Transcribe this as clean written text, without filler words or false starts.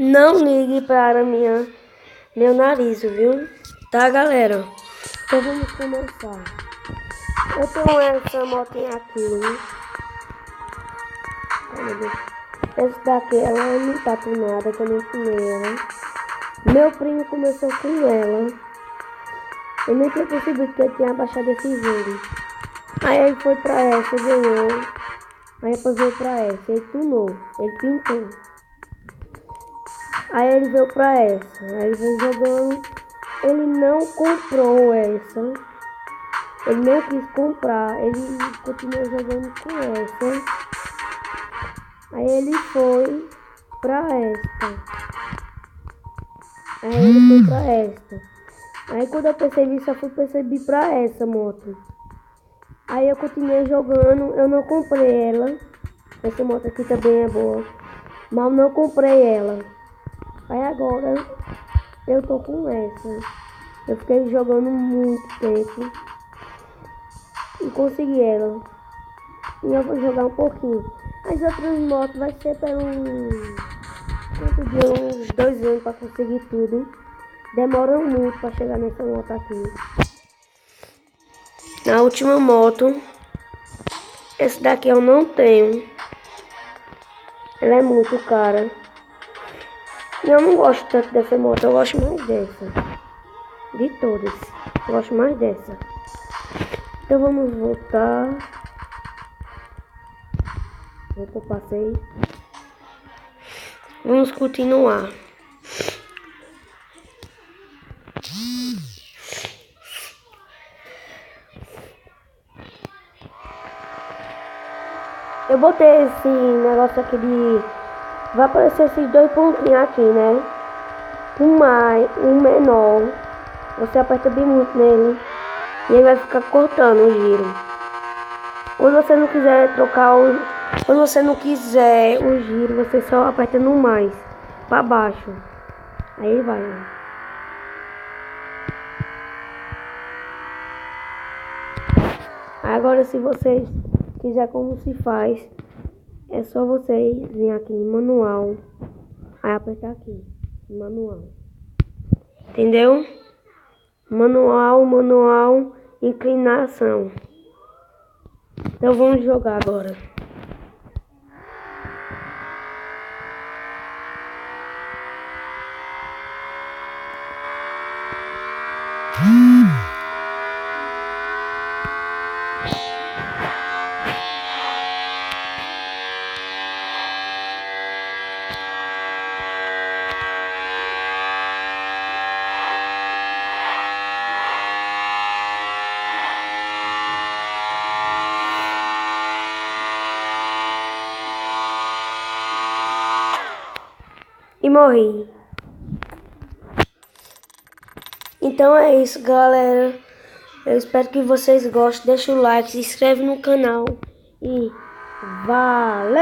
Não ligue para meu nariz, viu? Tá, galera? Então vamos começar. Eu tenho essa motinha aqui, né? Essa daqui, ela não tá com nada, que eu nem fumei ela. Meu primo começou com ela. Eu nem tinha percebido que ele tinha baixado esse jogo. Aí ele foi pra essa, ganhou. Aí depois veio pra essa, ele tunou, ele pintou. Aí ele veio pra essa, aí ele veio jogando. Ele não comprou essa. Ele não quis comprar, ele continuou jogando com essa. Aí ele foi pra esta. Aí ele foi pra esta. Aí quando eu percebi, só fui perceber pra essa moto. Aí eu continuei jogando, eu não comprei ela. Essa moto aqui também é boa, mas não comprei ela. Aí agora eu tô com essa. Eu fiquei jogando muito tempo e consegui ela. E eu vou jogar um pouquinho. As outras motos vai ser pelo uns 2 anos para conseguir tudo. Demora muito para chegar nessa moto aqui. Na última moto, esse daqui eu não tenho. Ela é muito cara. E eu não gosto tanto dessa moto, eu gosto mais dessa. De todas, eu gosto mais dessa. Então vamos voltar. Eu passei. Vamos continuar. Eu botei esse negócio aqui de... Vai aparecer esses 2 pontinhos aqui, né? Um menor. Você aperta bem muito nele e ele vai ficar cortando o giro. Quando você não quiser trocar o... Quando você não quiser o giro, você só aperta no mais para baixo. Aí vai. Agora se vocês quiser como se faz, é só vocês virem aqui em manual. Aí apertar aqui, manual. Entendeu? Manual, inclinação. Então vamos jogar agora. E morri. Então é isso, galera. Eu espero que vocês gostem. Deixa o like, se inscreve no canal. E valeu!